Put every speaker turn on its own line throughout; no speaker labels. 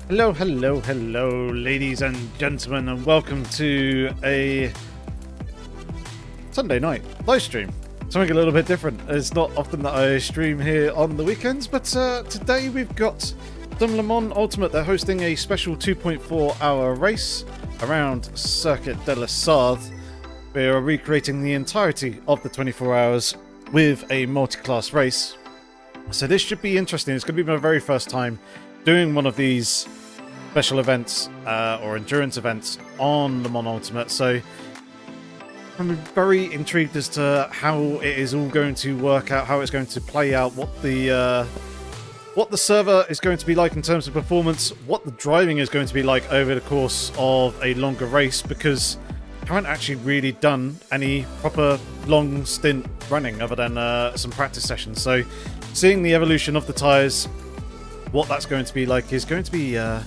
Hello, hello, hello, ladies and gentlemen, and welcome to a Sunday night live stream. Something a little bit different. It's not often that I stream here on the weekends, but today we've got some Le Mans Ultimate. They're hosting a special 2.4-hour race around Circuit de la Sarthe. They are recreating the entirety of the 24 hours with a multi-class race. So this should be interesting. It's going to be my very first time doing one of these special events or endurance events on Le Mans Ultimate. So I'm very intrigued as to how it is all going to work out, how it's going to play out, what the server is going to be like in terms of performance, what the driving is going to be like over the course of a longer race, because I haven't actually really done any proper long stint running other than some practice sessions. So seeing the evolution of the tyres, what that's going to be like, is going to be a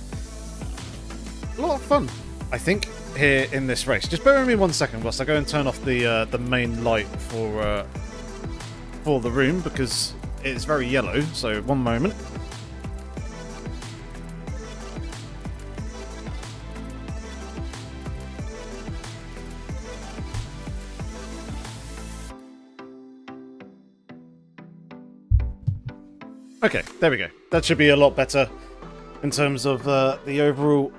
lot of fun, I think, here in this race. Just bear with me 1 second whilst I go and turn off the main light for the room, because it's very yellow. So 1 moment. Okay, there we go. That should be a lot better in terms of the overall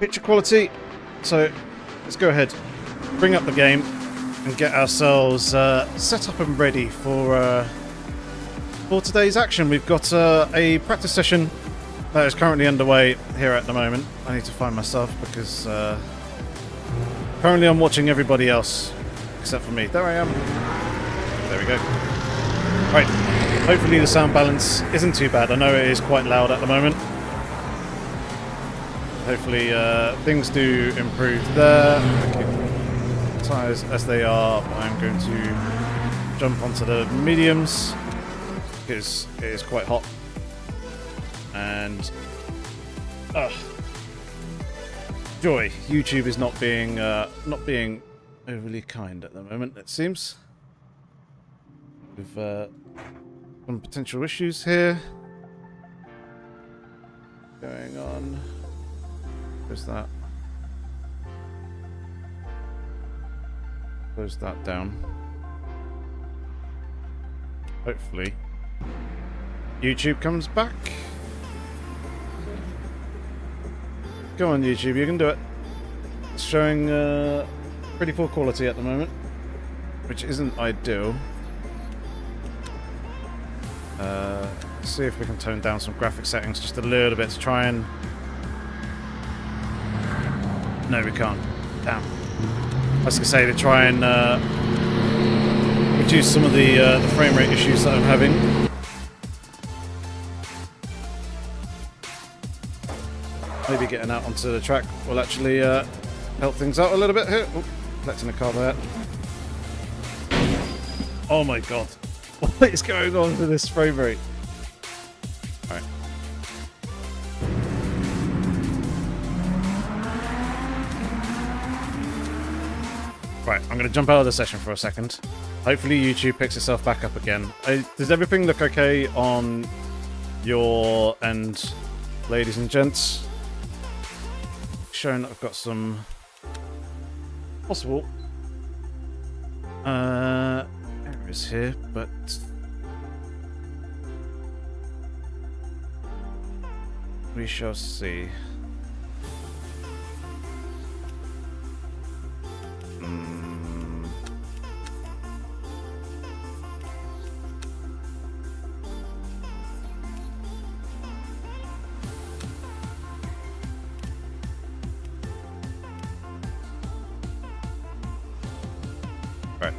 picture quality. So let's go ahead, bring up the game, and get ourselves set up and ready for today's action. We've got a practice session that is currently underway here at the moment. I need to find myself because currently I'm watching everybody else except for me. There I am. There we go. Right. Hopefully the sound balance isn't too bad. I know it is quite loud at the moment. Hopefully things do improve there. Okay. Tyres as they are. I'm going to jump onto the mediums because it is quite hot. And joy, YouTube is not being overly kind at the moment, it seems. We've some potential issues here going on. Where's that? Close that down. Hopefully YouTube comes back. Go on, YouTube, you can do it. It's showing pretty poor quality at the moment, which isn't ideal. See if we can tone down some graphic settings just a little bit to try and... No, we can't. Damn. I was going to say to try and reduce some of the frame rate issues that I'm having. Maybe getting out onto the track will actually help things out a little bit here. Oh, collecting a car there. Oh my god. What is going on with this frame rate? Alright. Right, I'm going to jump out of the session for a second. Hopefully YouTube picks itself back up again. Does everything look okay on your end, ladies and gents? Showing that I've got some possible errors here, but we shall see. Right.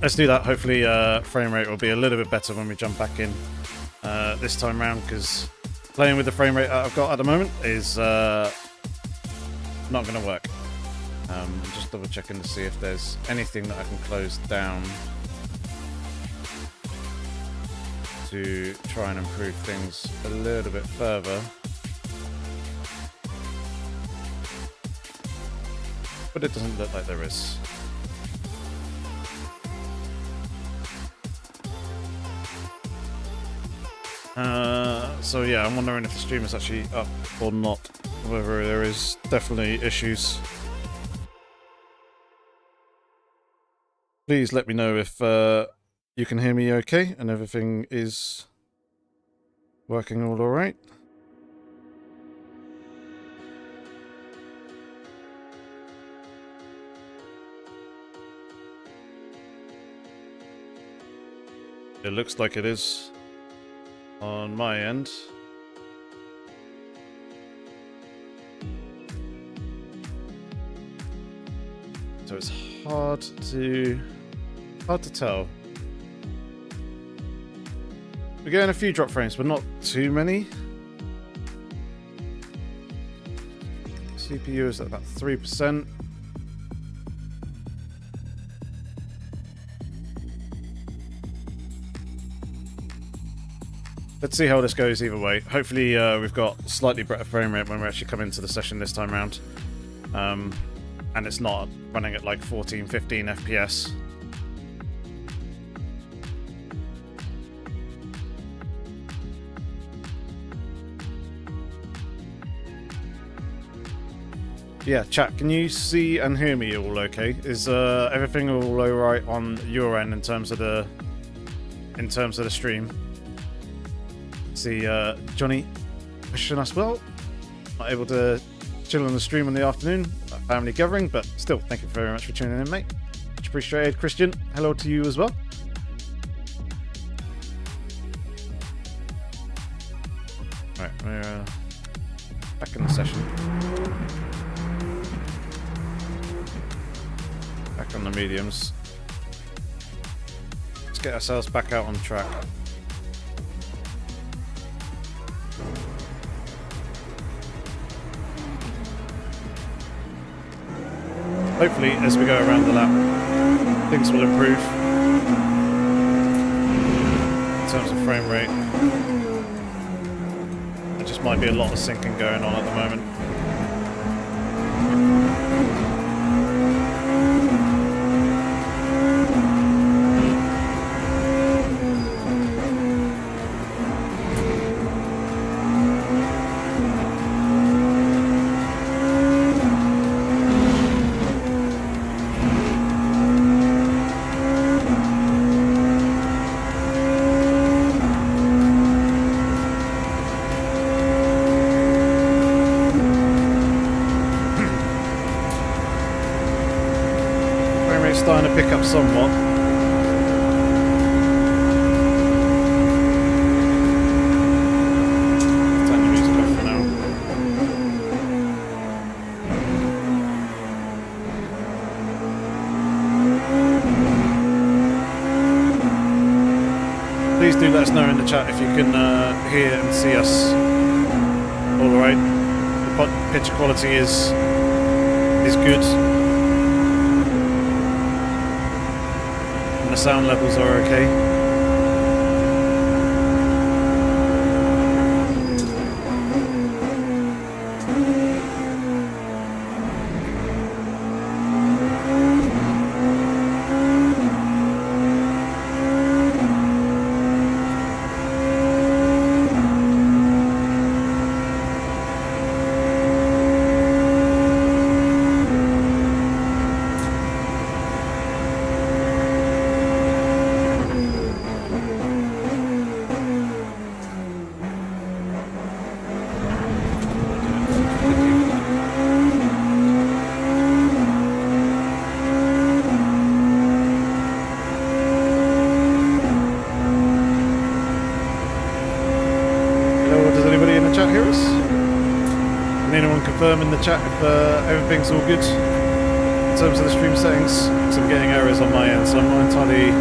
Let's do that. Hopefully frame rate will be a little bit better when we jump back in this time round, because playing with the frame rate I've got at the moment is not going to work. I'm just double checking to see if there's anything that I can close down to try and improve things a little bit further. But it doesn't look like there is. So yeah, I'm wondering if the stream is actually up or not. However, there is definitely issues. Please let me know if you can hear me okay and everything is working all right. It looks like it is on my end. So it's hard to tell. We're getting a few drop frames, but not too many. CPU is at about 3%. Let's see how this goes either way. Hopefully we've got slightly better frame rate when we actually come into the session this time around. And it's not running at like 14, 15 FPS. Yeah, chat, can you see and hear me all okay? Is everything all alright on your end in terms of the stream? See Johnny question us, well, not able to chill on the stream in the afternoon, family gathering, but still, thank you very much for tuning in, mate. Much appreciated. Christian, hello to you as well. Right, we're back in the session. Back on the mediums. Let's get ourselves back out on track. Hopefully, as we go around the lap, things will improve in terms of frame rate. There just might be a lot of syncing going on at the moment. Starting to pick up somewhat. Turn the music off for now. Please do let us know in the chat if you can hear and see us all right. The picture quality is good. The sound levels are okay. In the chat if everything's all good in terms of the stream settings, because I'm getting errors on my end, so I'm not entirely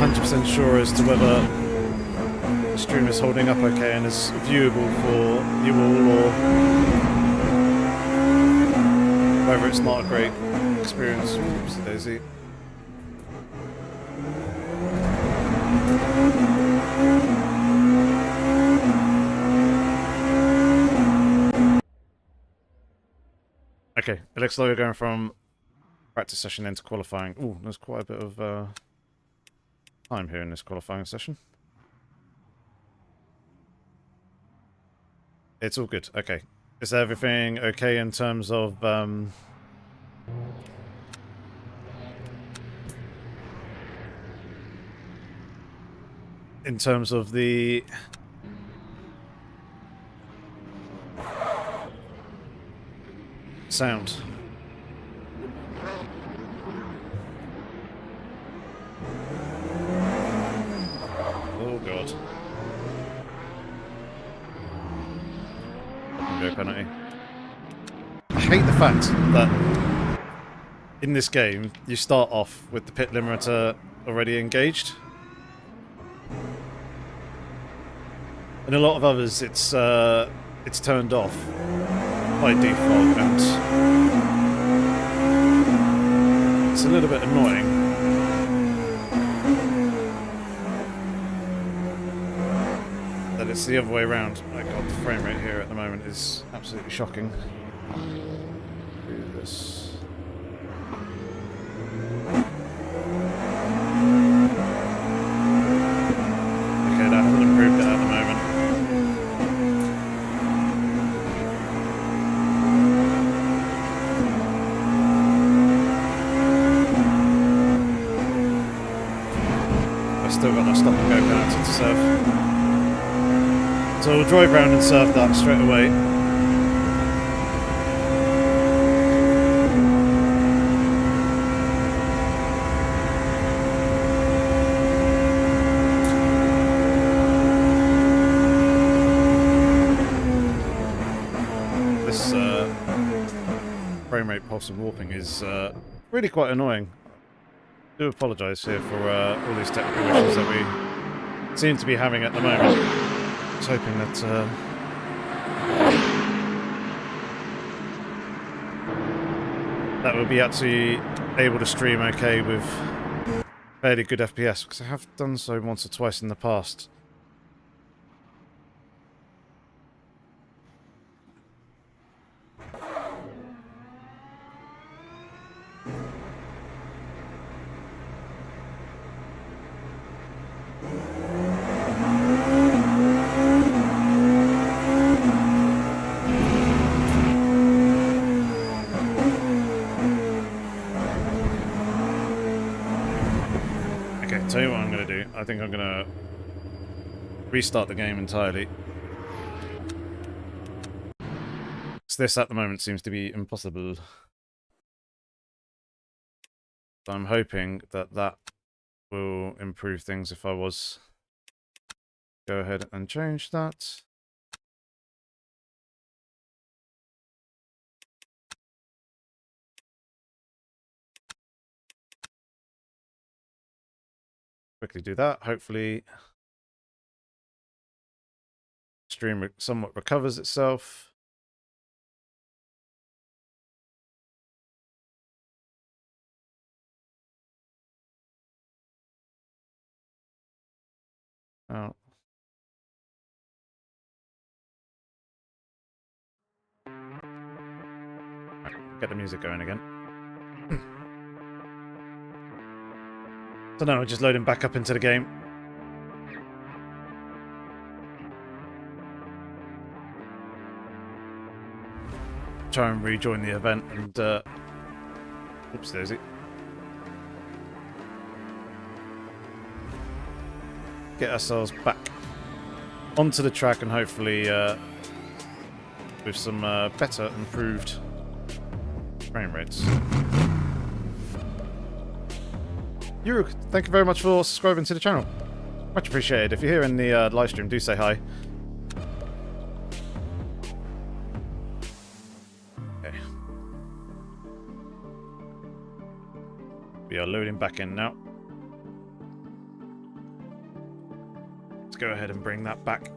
100% sure as to whether the stream is holding up okay and is viewable for you all, or whether it's not a great experience. Oops, Daisy. Okay, it looks like we're going from practice session into qualifying. Ooh, there's quite a bit of time here in this qualifying session. It's all good. Okay. Is everything okay in terms of the sound? Oh god. Go penalty. I hate the fact that in this game you start off with the pit limiter already engaged. In a lot of others it's turned off by default, and it's a little bit annoying. That it's the other way around. Oh god, the frame rate here at the moment is absolutely shocking. Do this. Okay, that hasn't improved it at the moment. I've still got that stop and go penalty to serve. So we'll drive round and serve that straight away. This frame rate pulse and warping is really quite annoying. I do apologise here for all these technical issues that we seem to be having at the moment. I was hoping that that would be actually able to stream okay with fairly good FPS, because I have done so once or twice in the past. Tell you what I'm going to do. I think I'm going to restart the game entirely. So this at the moment seems to be impossible. But I'm hoping that that will improve things if I was go ahead and change that. Quickly do that. Hopefully stream somewhat recovers itself. Oh. Right, get the music going again. So now we're just loading back up into the game. Try and rejoin the event and oops, there's it. Get ourselves back onto the track and hopefully with some better improved frame rates. Yuruk, thank you very much for subscribing to the channel. Much appreciated. If you're here in the live stream, do say hi. Okay. We are loading back in now. Let's go ahead and bring that back.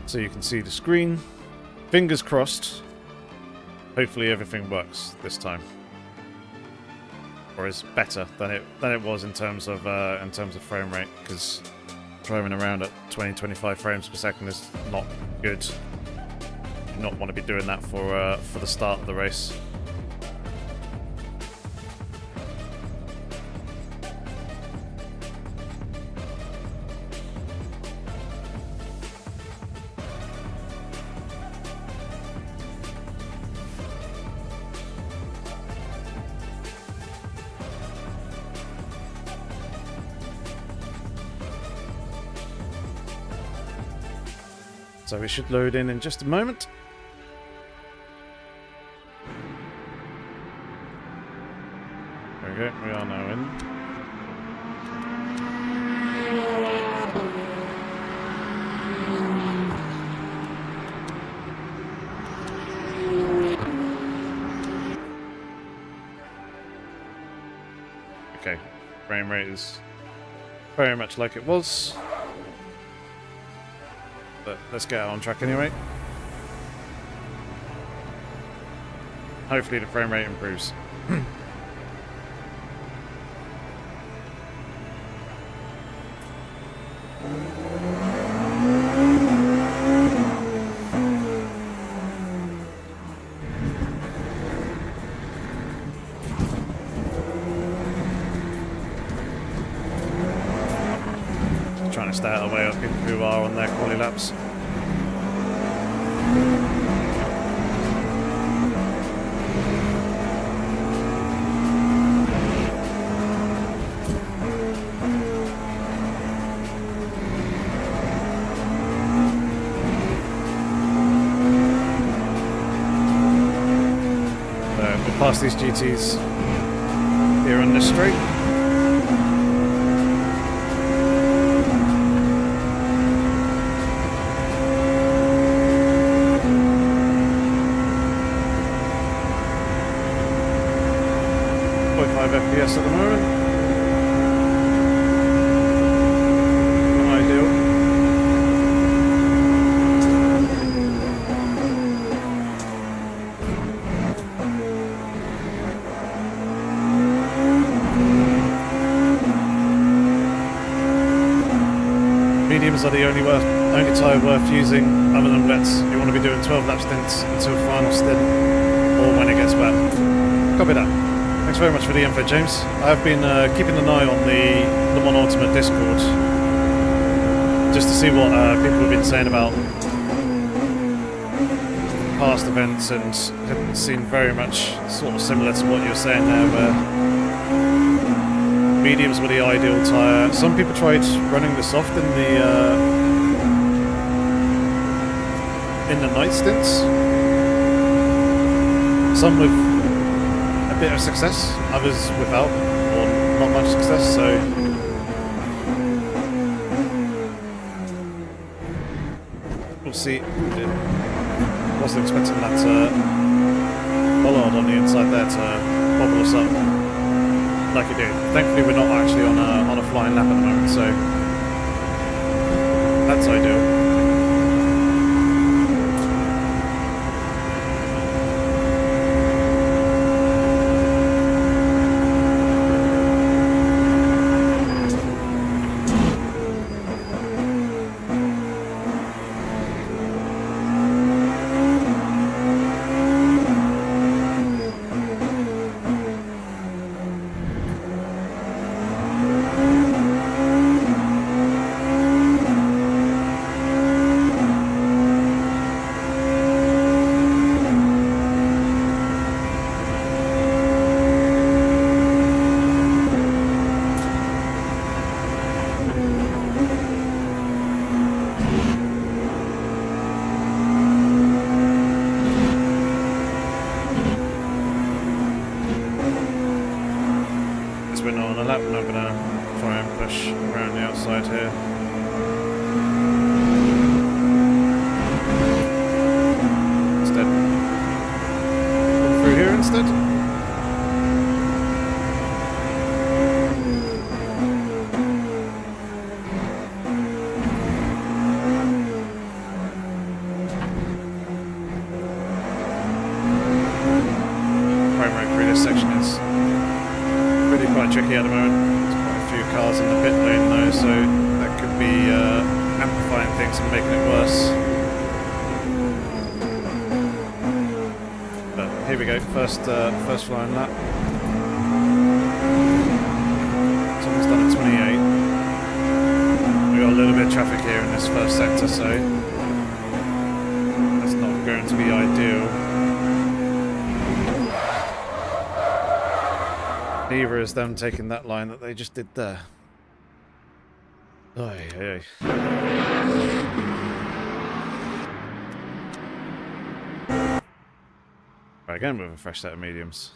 So you can see the screen. Fingers crossed. Hopefully everything works this time, or is better than it was in terms of frame rate. Because driving around at 20-25 frames per second is not good. You do not want to be doing that for the start of the race. So we should load in just a moment. There we go, we are now in. Okay, frame rate is very much like it was. But let's get on track anyway. Hopefully the frame rate improves. Trying to stay out of the way of people who are on their quali laps. We'll pass these GTs here on this straight. FPS at the moment. Not ideal. Mediums are the only tyre worth using other than wets. You want to be doing 12 lap stints until final stint or when it gets bad. Copy that. Thanks very much for the info, James. I've been keeping an eye on the Le Mans Ultimate Discord just to see what people have been saying about past events, and it seemed very much sort of similar to what you're saying there, where mediums were the ideal tyre. Some people tried running the soft in the night stints. Some with bit of success, others without, or not much success, so we'll see. Wasn't expecting that bollard on the inside there to bobble us up like it did. Thankfully we're not actually on a flying lap at the moment, so that's ideal. Tricky at the moment. There's quite a few cars in the pit lane though, so that could be amplifying things and making it worse. But here we go, first flying lap. Someone's done at 28. We've got a little bit of traffic here in this first sector, so that's not going to be ideal. Neither is them taking that line that they just did there. Oy, oy, oy. Try again with a fresh set of mediums.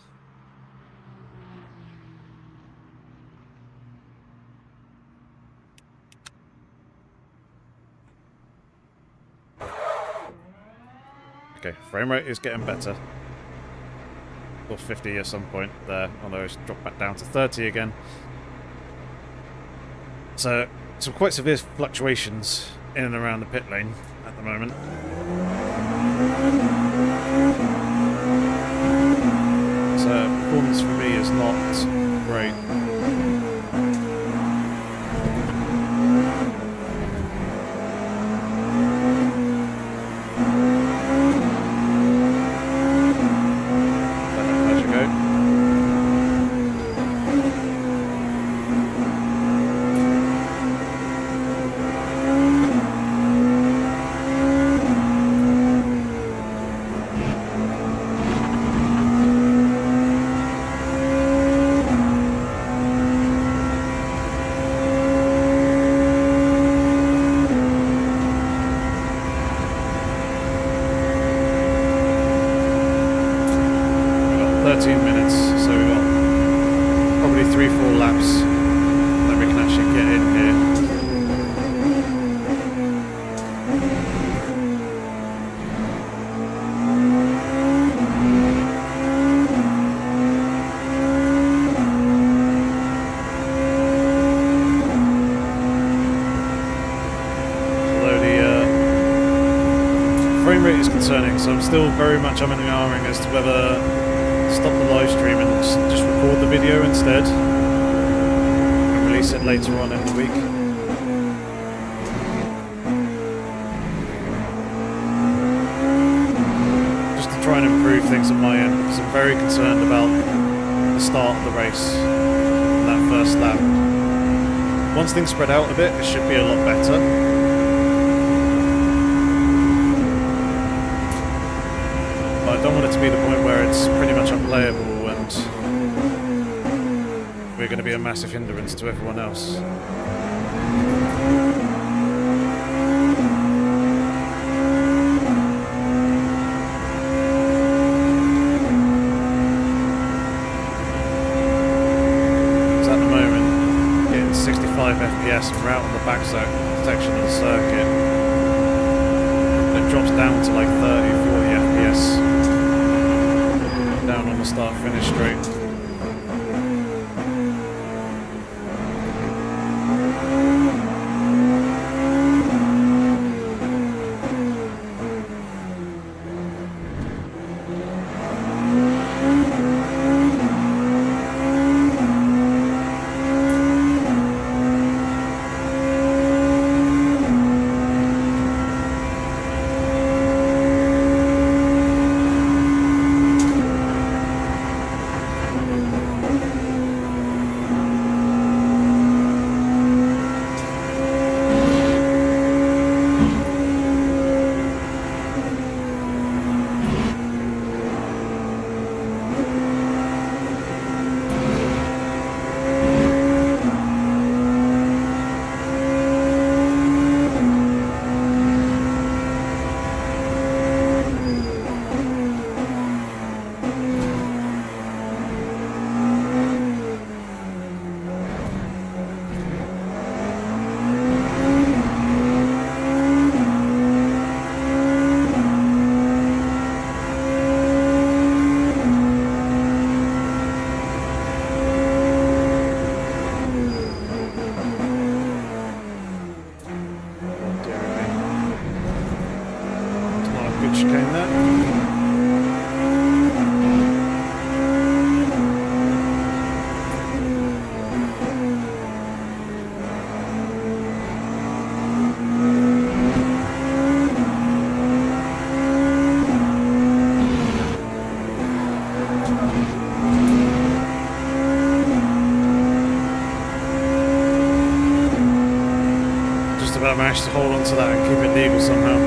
Okay, frame rate is getting better. Or 50 at some point there, although it's dropped back down to 30 again. So, some quite severe fluctuations in and around the pit lane at the moment. So, performance for me is not great. So I'm still very much umming and ahhing as to whether to stop the live stream and just record the video instead and release it later on in the week. Just to try and improve things at my end, because I'm very concerned about the start of the race, that first lap. Once things spread out a bit, it should be a lot better. I don't want it to be the point where it's pretty much unplayable and we're going to be a massive hindrance to everyone else. So at the moment, getting 65 FPS and we're out on the back section of the circuit. It drops down to like 30, 40 FPS. Down on the start-finish straight. Managed to hold on to that and keep it legal somehow.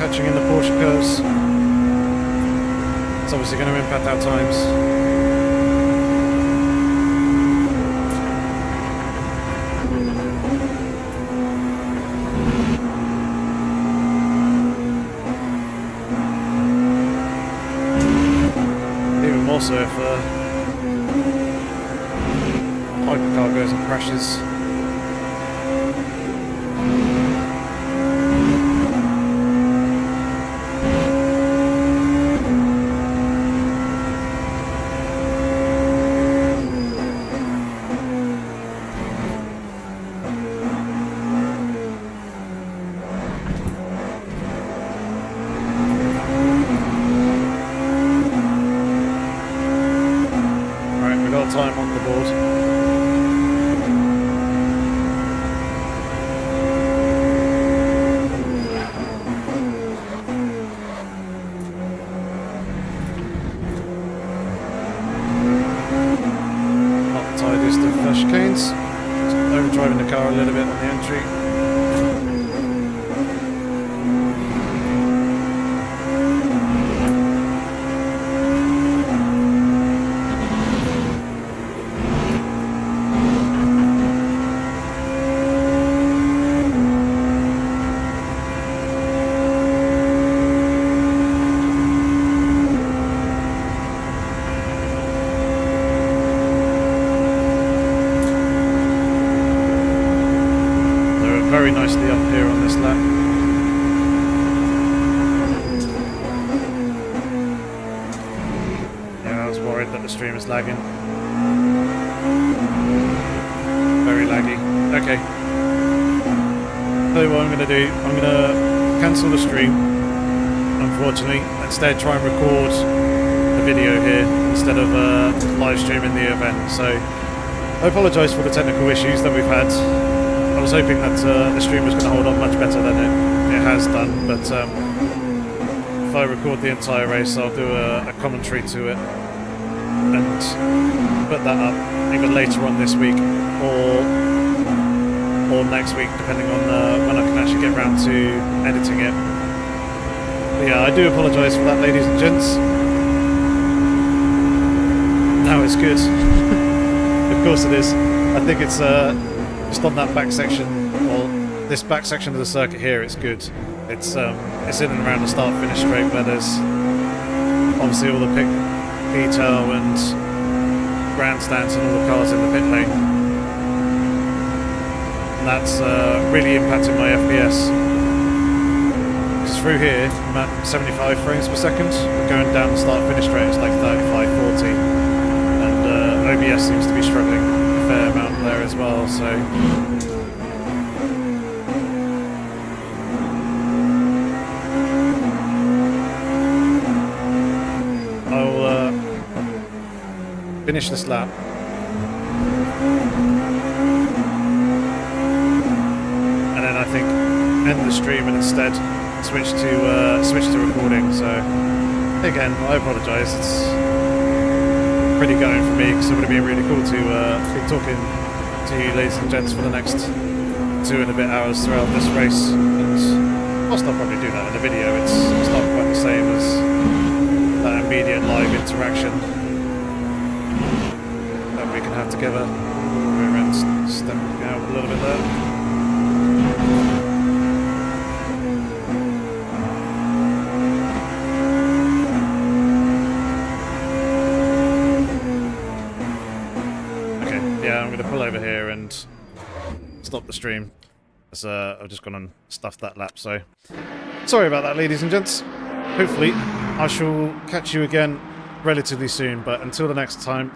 catching in the Porsche curves. It's obviously going to impact our times. Even more so if hypercar goes and crashes. Time on the board. Not the tidiest of chicanes. Just overdriving the car a little bit on the entry. Very nicely up here on this lap. Yeah, I was worried that the stream is lagging. Very laggy. Okay. Tell you what I'm going to do. I'm going to cancel the stream, unfortunately. Instead try and record the video here instead of live streaming the event. So I apologise for the technical issues that we've had. I was hoping that the stream was going to hold up much better than it has done, but if I record the entire race, I'll do a commentary to it and put that up either later on this week or next week, depending on when I can actually get around to editing it. But yeah, I do apologise for that, ladies and gents. Now it's good. Of course it is. I think it's just on that back section, or this back section of the circuit here, it's good. It's in and around the start-finish straight where there's obviously all the pit detail and grandstands and all the cars in the pit lane. And that's really impacting my FPS. Because through here, I'm at 75 frames per second, but going down the start-finish straight, it's like 35, 40. And OBS seems to be struggling a fair amount there as well, so I'll finish this lap and then I think end the stream and instead switch to recording. So again, I apologise, it's pretty going for me because it would have been really cool to be talking to you, ladies and gents, for the next 2 and a bit hours throughout this race. And whilst I'll probably do that in a video, it's not quite the same as that immediate live interaction that we can have together. We're around stepping out a little bit there. I'm going to pull over here and stop the stream. So I've just gone and stuffed that lap, so sorry about that, ladies and gents. Hopefully I shall catch you again relatively soon, but until the next time,